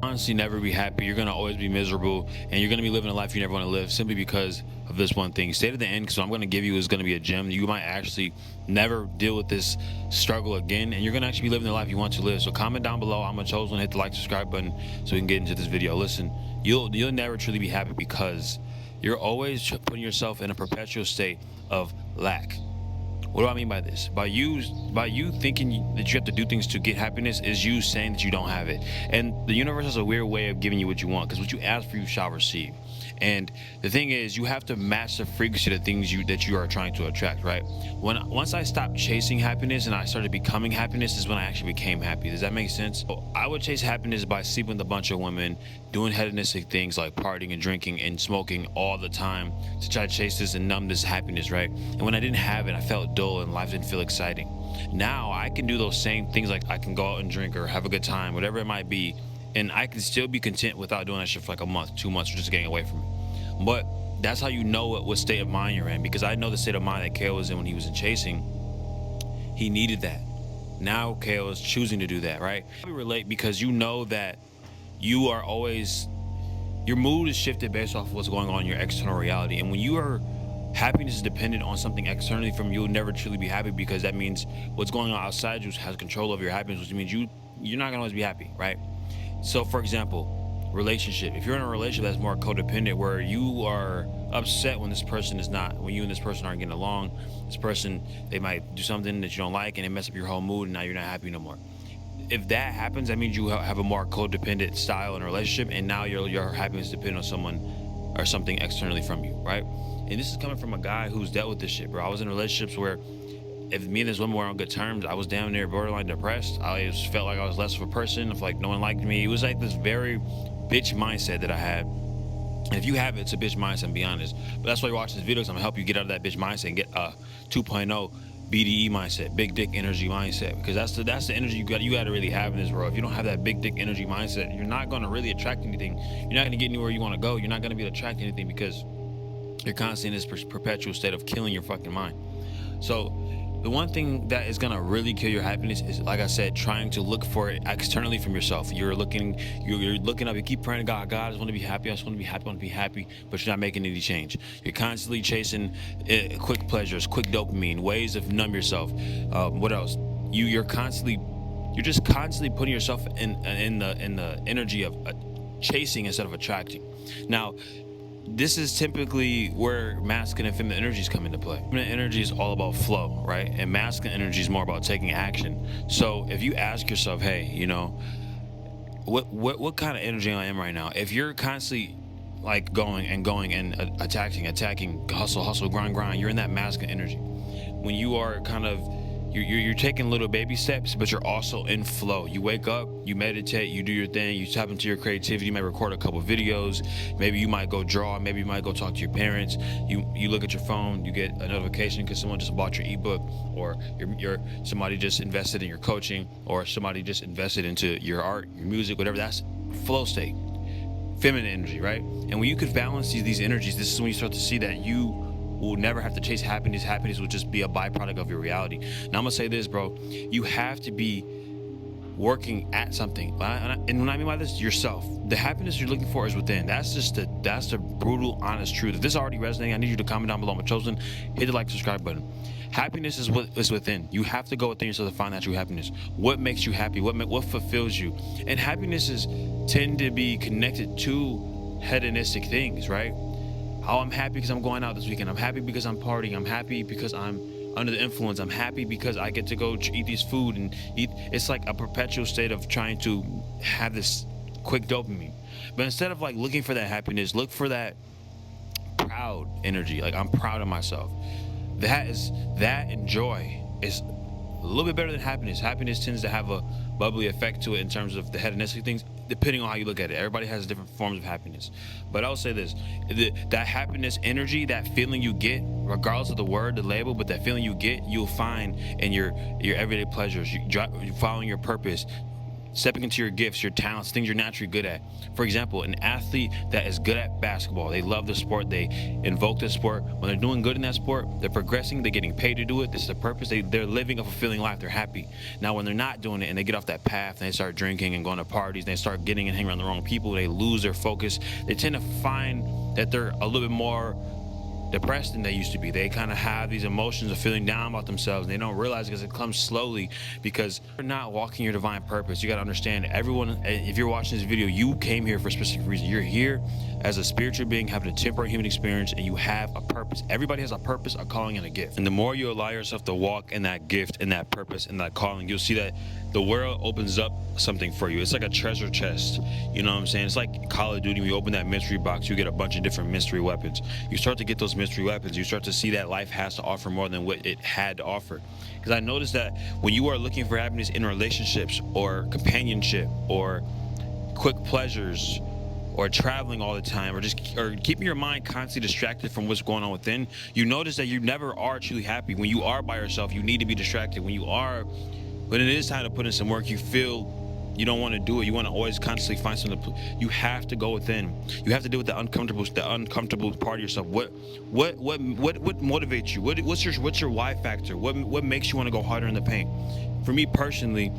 Honestly never be happy. You're gonna always be miserable, and you're gonna be living a life you never want to live simply because of this one thing. Stay to the end, because what I'm gonna give you is gonna be a gem. You might actually never deal with this struggle again, and you're gonna actually be living the life you want to live. So comment down below. I'm a chosen. Hit the like, subscribe button so we can get into this video. Listen, you'll never truly be happy because you're always putting yourself in a perpetual state of lack. What do I mean by this? By you thinking that you have to do things to get happiness is you saying that you don't have it. And the universe has a weird way of giving you what you want, because what you ask for, you shall receive. And the thing is, you have to match the frequency of the things that you are trying to attract, right? Once I stopped chasing happiness and I started becoming happiness is when I actually became happy. Does that make sense? So I would chase happiness by sleeping with a bunch of women, doing hedonistic things like partying and drinking and smoking all the time to try to chase this and numb this happiness, right? And when I didn't have it, I felt dull and life didn't feel exciting. Now I can do those same things, like I can go out and drink or have a good time, whatever it might be, and I can still be content without doing that shit for like a month, 2 months, or just getting away from it. But that's how you know what state of mind you're in, because I know the state of mind that Kale was in when he was in chasing. He needed that. Now Kale is choosing to do that, right? I relate because you know that you are always, your mood is shifted based off of what's going on in your external reality. And when you are, happiness is dependent on something externally from you, you'll never truly be happy, because that means what's going on outside you has control over your happiness, which means you're not gonna always be happy, right? So for example, relationship. If you're in a relationship that's more codependent, where you are upset when this person is not, when you and this person aren't getting along, this person, they might do something that you don't like and it mess up your whole mood, and now you're not happy no more. If that happens, that means you have a more codependent style in a relationship, and now your happiness depends on someone or something externally from you, right? And this is coming from a guy who's dealt with this shit, bro. I was in relationships where if me and this woman were on good terms, I was down there borderline depressed. I just felt like I was less of a person. I felt like no one liked me. It was like this very bitch mindset that I had. And if you have it, it's a bitch mindset, to be honest. But that's why you're watching this video, because I'm gonna help you get out of that bitch mindset and get a 2.0 BDE mindset, big dick energy mindset, because that's the energy you got to really have in this world. If you don't have that big dick energy mindset, you're not gonna really attract anything. You're not gonna get anywhere you want to go. You're not gonna be able to attract anything, because you're constantly in this perpetual state of killing your fucking mind. So the one thing that is gonna really kill your happiness is, like I said, trying to look for it externally from yourself. You're looking up, you keep praying to God, I just want to be happy, I just want to be happy, I want to be happy, but you're not making any change. You're constantly chasing quick pleasures, quick dopamine, ways of numb yourself. What else? You're just constantly putting yourself in the energy of chasing instead of attracting. Now, this is typically where masculine and feminine energies come into play. Feminine energy is all about flow, right? And masculine energy is more about taking action. So if you ask yourself, hey, you know, what kind of energy I am right now? If you're constantly like going and attacking, hustle, grind, you're in that masculine energy. When you are kind of, you're taking little baby steps, but you're also in flow. You wake up, you meditate, you do your thing, you tap into your creativity, you might record a couple videos, maybe you might go draw, maybe you might go talk to your parents, you look at your phone, you get a notification because someone just bought your ebook, or somebody just invested in your coaching, or somebody just invested into your art, your music, whatever. That's flow state, feminine energy, right? And when you could balance these energies, this is when you start to see that you will never have to chase happiness. Happiness will just be a byproduct of your reality. Now I'm gonna say this, bro. You have to be working at something. And when I mean by this, yourself. The happiness you're looking for is within. That's the brutal, honest truth. If this is already resonating, I need you to comment down below. I'm chosen. Hit the like, subscribe button. Happiness is what is within. You have to go within yourself to find that true happiness. What makes you happy? What fulfills you? And happinesses tend to be connected to hedonistic things, right? Oh, I'm happy because I'm going out this weekend. I'm happy because I'm partying. I'm happy because I'm under the influence. I'm happy because I get to go eat this food and eat. It's like a perpetual state of trying to have this quick dopamine. But instead of like looking for that happiness, look for that proud energy. Like, I'm proud of myself. That and joy is a little bit better than happiness. Happiness tends to have a bubbly effect to it in terms of the hedonistic things, depending on how you look at it. Everybody has different forms of happiness. But I'll say this, that happiness energy, that feeling you get, regardless of the word, the label, but that feeling you get, you'll find in your everyday pleasures. You following your purpose, stepping into your gifts, your talents, things you're naturally good at. For example, an athlete that is good at basketball, they love the sport, they invoke the sport. When they're doing good in that sport, they're progressing, they're getting paid to do it. This is the purpose. They're living a fulfilling life. They're happy. Now, when they're not doing it and they get off that path and they start drinking and going to parties, and they start getting and hanging around the wrong people, they lose their focus. They tend to find that they're a little bit more depressed than they used to be. They kind of have these emotions of feeling down about themselves, and they don't realize it because it comes slowly, because you're not walking your divine purpose. You got to understand, everyone, if you're watching this video, you came here for a specific reason. You're here as a spiritual being having a temporary human experience, and you have a purpose. Everybody has a purpose, a calling, and a gift. And the more you allow yourself to walk in that gift, in that purpose, in that calling, you'll see that the world opens up something for you. It's like a treasure chest. You know what I'm saying? It's like Call of Duty. When you open that mystery box, you get a bunch of different mystery weapons. You start to get those mystery weapons. You start to see that life has to offer more than what it had to offer. Because I noticed that when you are looking for happiness in relationships or companionship or quick pleasures or traveling all the time, or keeping your mind constantly distracted from what's going on within, you notice that you never are truly happy. When you are by yourself, you need to be distracted. When it is time to put in some work, you feel you don't want to do it. You want to always constantly find something. You have to go within. You have to deal with the uncomfortable part of yourself. What motivates you? What's your why factor? What makes you want to go harder in the paint? For me personally,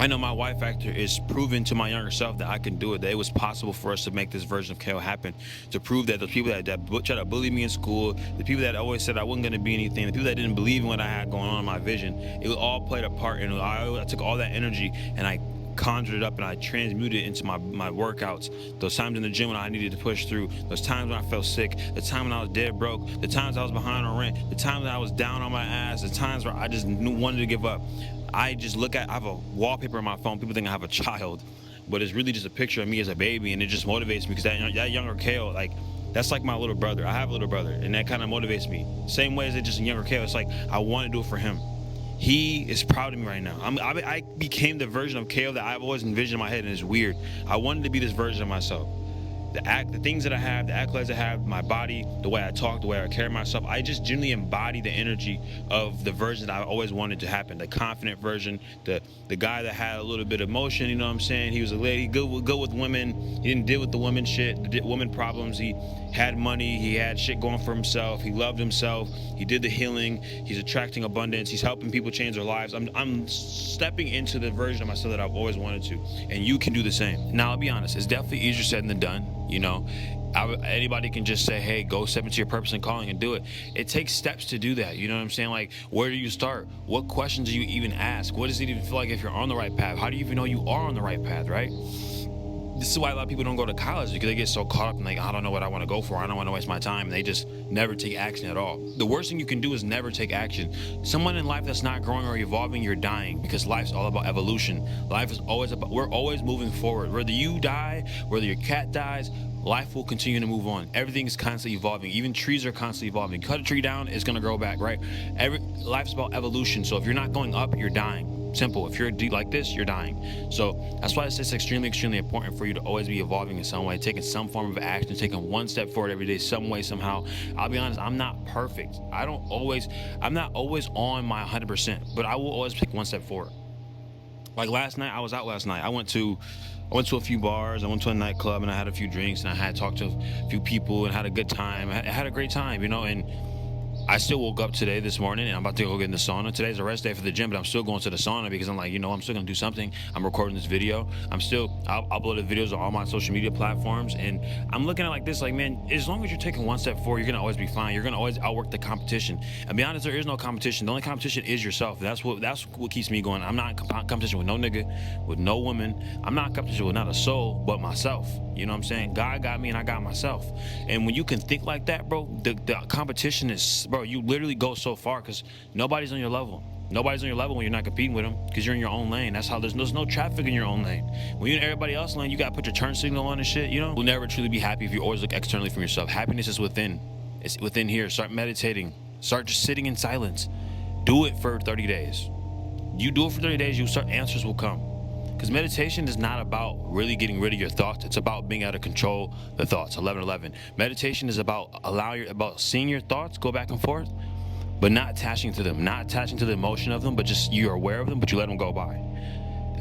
I know my why factor is proving to my younger self that I can do it, that it was possible for us to make this version of KO happen, to prove that those people that tried to bully me in school, the people that always said I wasn't going to be anything, the people that didn't believe in what I had going on in my vision, it all played a part. And I took all that energy and I conjured it up and I transmuted it into my workouts. Those times in the gym when I needed to push through, those times when I felt sick, the time when I was dead broke, the times I was behind on rent, the times when I was down on my ass, the times where I just wanted to give up. I have a wallpaper on my phone. People think I have a child, but it's really just a picture of me as a baby, and it just motivates me because that younger KO, like, that's like my little brother. I have a little brother, and that kind of motivates me. Same way as it just a younger KO. It's like I want to do it for him. He is proud of me right now. I became the version of KO that I've always envisioned in my head, and it's weird. I wanted to be this version of myself. The things that I have, the accolades I have, my body, the way I talk, the way I carry myself, I just genuinely embody the energy of the version that I always wanted to happen. The confident version, the guy that had a little bit of emotion, you know what I'm saying? He was a lady, good with women. He didn't deal with the women shit, the women problems. He had money, he had shit going for himself, he loved himself, he did the healing, he's attracting abundance, he's helping people change their lives. I'm stepping into the version of myself that I've always wanted to, and you can do the same. Now, I'll be honest, it's definitely easier said than done. You know, anybody can just say, hey, go step into your purpose and calling and do it. It takes steps to do that. You know what I'm saying? Like, where do you start? What questions do you even ask? What does it even feel like if you're on the right path? How do you even know you are on the right path, right? This is why a lot of people don't go to college, because they get so caught up in, like, I don't know what I want to go for. I don't want to waste my time. And they just never take action at all. The worst thing you can do is never take action. Someone in life that's not growing or evolving, you're dying, because life's all about evolution. Life is always about, we're always moving forward. Whether you die, whether your cat dies, life will continue to move on. Everything is constantly evolving. Even trees are constantly evolving. Cut a tree down, it's going to grow back, right? Life's about evolution. So if you're not going up, you're dying. Simple. If you're deep like this, you're dying. So that's why it's extremely, extremely important for you to always be evolving in some way, taking some form of action, taking one step forward every day, some way, somehow. I'll be honest, I'm not perfect. I'm not always on my 100%, but I will always take one step forward. Like last night, I was out last night. I went to a few bars, I went to a nightclub, and I had a few drinks, and I had talked to a few people and had a good time. I had a great time, you know, and I still woke up today, this morning, and I'm about to go get in the sauna. Today's a rest day for the gym, but I'm still going to the sauna because I'm like, you know, I'm still going to do something. I'm recording this video. I'll upload the videos on all my social media platforms, and I'm looking at it like this, like, man, as long as you're taking one step forward, you're going to always be fine. You're going to always outwork the competition. And be honest, there is no competition. The only competition is yourself. That's what keeps me going. I'm not in competition with no nigga, with no woman. I'm not in competition with not a soul, but myself. You know what I'm saying? God got me and I got myself. And when you can think like that, bro, the competition is, bro, you literally go so far because nobody's on your level. Nobody's on your level when you're not competing with them because you're in your own lane. That's how there's no traffic in your own lane. When you're in everybody else's lane, you got to put your turn signal on and shit, you know? You'll never truly be happy if you always look externally from yourself. Happiness is within. It's within here. Start meditating. Start just sitting in silence. Do it for 30 days. You do it for 30 days, answers will come. Because meditation is not about really getting rid of your thoughts. It's about being able to control the thoughts. 11:11. Meditation is about about seeing your thoughts go back and forth, but not attaching to them, not attaching to the emotion of them, but just you're aware of them, but you let them go by.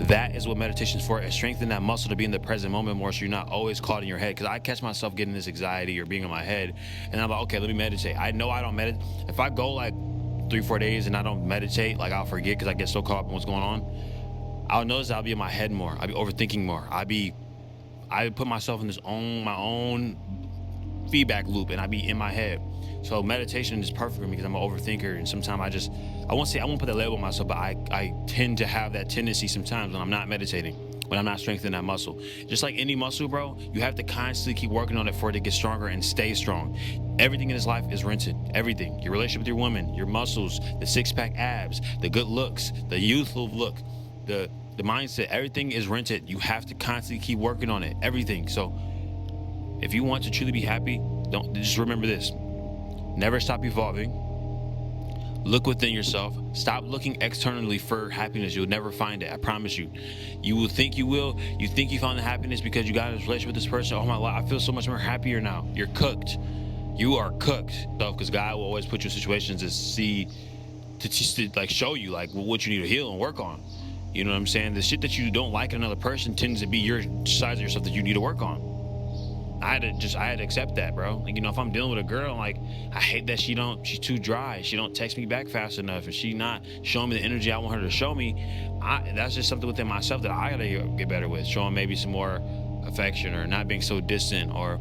That is what meditation is for. It strengthens that muscle to be in the present moment more, so you're not always caught in your head. Because I catch myself getting this anxiety or being in my head, and I'm like, okay, let me meditate. I know I don't meditate. If I go like 3-4 days and I don't meditate, like I'll forget because I get so caught up in what's going on. I'll notice I'll be in my head more. I'll be overthinking more. I put myself in my own feedback loop, and I be in my head. So meditation is perfect for me because I'm an overthinker, and sometimes I won't put that label on myself, but I tend to have that tendency sometimes when I'm not meditating, when I'm not strengthening that muscle. Just like any muscle, bro, you have to constantly keep working on it for it to get stronger and stay strong. Everything in this life is rented. Everything. Your relationship with your woman, your muscles, the six-pack abs, the good looks, the youthful look, the mindset, everything is rented. You have to constantly keep working on it. Everything. So if you want to truly be happy, just remember this. Never stop evolving. Look within yourself. Stop looking externally for happiness. You'll never find it. I promise you. You will think you will. You think you found the happiness because you got in a relationship with this person. Oh my God, I feel so much more happier now. You're cooked. You are cooked. Because God will always put you in situations to like show you like what you need to heal and work on. You know what I'm saying? The shit that you don't like in another person tends to be your sides of yourself that you need to work on. I had to accept that, bro. Like, you know, if I'm dealing with a girl, like, I hate that she's too dry. She don't text me back fast enough, and she not showing me the energy I want her to show me. That's just something within myself that I gotta get better with. Showing maybe some more affection, or not being so distant, or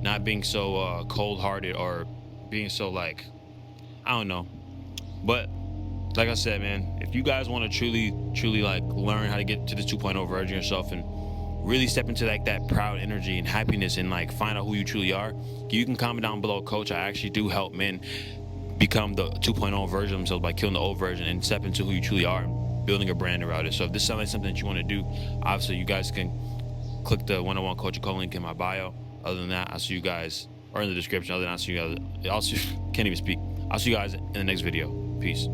not being so cold-hearted, or being so like, I don't know. But like I said, man, if you guys want to truly like learn how to get to the 2.0 version of yourself and really step into like that proud energy and happiness and like find out who you truly are, you can comment down below. Coach, I actually do help men become the 2.0 version of themselves by killing the old version and step into who you truly are and building a brand around it. So if this sounds like something that you want to do, obviously you guys can click the one-on-one coaching call link in my bio. Other than that, I'll see you guys, or in the description. Other than that, I'll see you guys. Can't even speak. I'll see you guys in the next video. Peace.